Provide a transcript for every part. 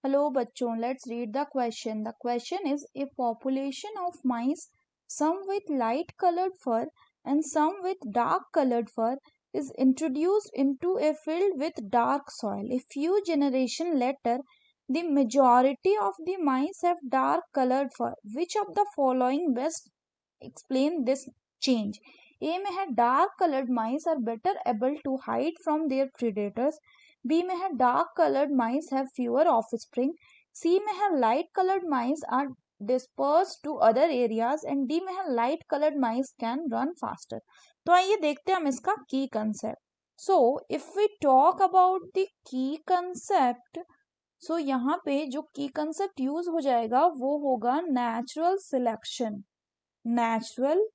Hello bachon, let's read the question. The question is a population of mice, some with light colored fur and some with dark colored fur, is introduced into a field with dark soil. A few generations later, the majority of the mice have dark colored fur. Which of the following best explain this change? A में है dark colored mice are better able to hide from their predators. B में है dark colored mice have fewer offspring. C में है light colored mice are dispersed to other areas and D में है light colored mice can run faster. तो आइए देखते हैं हम इसका key concept. So if we talk about the key concept, so यहाँ पे जो key concept use हो जाएगा वो होगा natural selection. Natural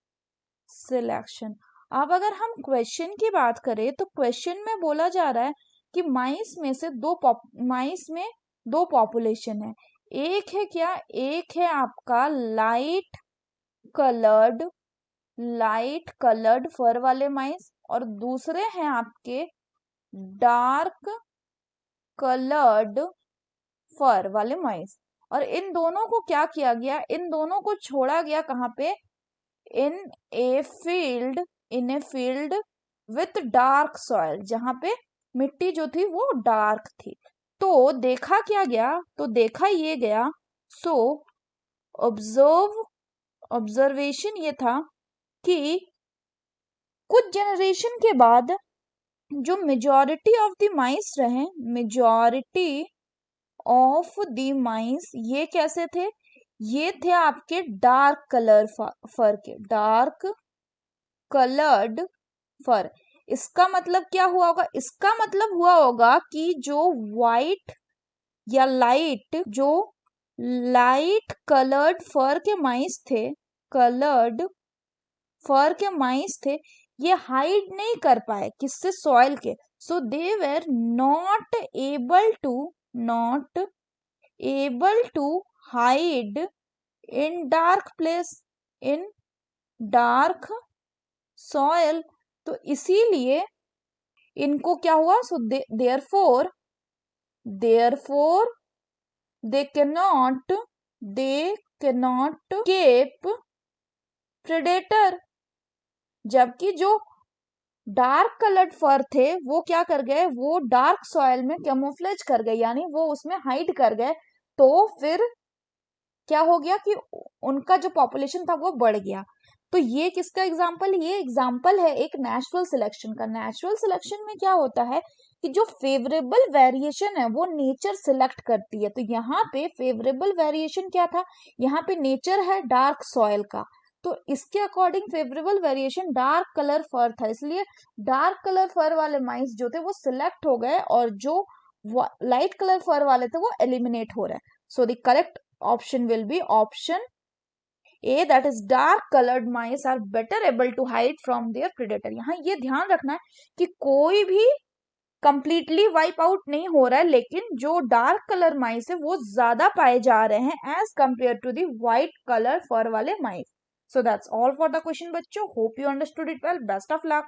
selection. अब अगर हम क्वेश्चन की बात करें तो क्वेश्चन में बोला जा रहा है कि माइस में दो पॉपुलेशन है. एक है क्या? एक है आपका लाइट कलर्ड फर वाले माइस और दूसरे हैं आपके डार्क कलर्ड फर वाले माइस. और इन दोनों को क्या किया गया? इन दोनों को छोड़ा गया कहाँ पे? In a field with dark soil, जहां पे मिट्टी जो थी वो डार्क थी. तो देखा क्या गया? तो देखा ये गया. सो ऑब्जर्वेशन ये था कि कुछ जनरेशन के बाद जो मेजॉरिटी ऑफ द माइस रहे, मेजॉरिटी ऑफ द माइस ये कैसे थे? ये थे आपके डार्क कलर फर के, डार्क कलर्ड फर. इसका मतलब क्या हुआ होगा? इसका मतलब हुआ होगा कि जो वाइट या लाइट कलर्ड फर के माइस थे, कलर्ड फर के माइस थे, ये हाइड नहीं कर पाए किससे? सॉइल के. So they were not able to hide in dark place, in dark soil. तो इसीलिए इनको क्या हुआ? So therefore they cannot keep predator. जबकि जो डार्क कलर्ड फर थे वो क्या कर गए? वो डार्क सॉइल में कैमोफ्लेज कर गए, यानी वो उसमें हाइड कर गए. तो फिर क्या हो गया कि उनका जो पॉपुलेशन था वो बढ़ गया. तो ये किसका एग्जाम्पल? ये एग्जाम्पल है एक नेचुरल सिलेक्शन का. नेचुरल सिलेक्शन में क्या होता है कि जो फेवरेबल वेरिएशन है वो नेचर सिलेक्ट करती है. तो यहाँ पे फेवरेबल वेरिएशन क्या था? यहाँ पे नेचर है डार्क सॉइल का, तो इसके according favourable variation dark colour fur था, इसलिए डार्क कलर फर वाले माइस जो थे वो सिलेक्ट हो गए और जो लाइट कलर फर वाले थे वो एलिमिनेट हो रहे हैं. So the correct option will be option A, that is dark colored mice are better able to hide from their predator. यहाँ ये ध्यान रखना है कि कोई भी कंप्लीटली वाइप आउट नहीं हो रहा है, लेकिन जो डार्क कलर माइस है वो ज्यादा पाए जा रहे हैं as compared to the white colour fur वाले mice. So that's all for the question बच्चों. Hope you understood it well. Best of luck.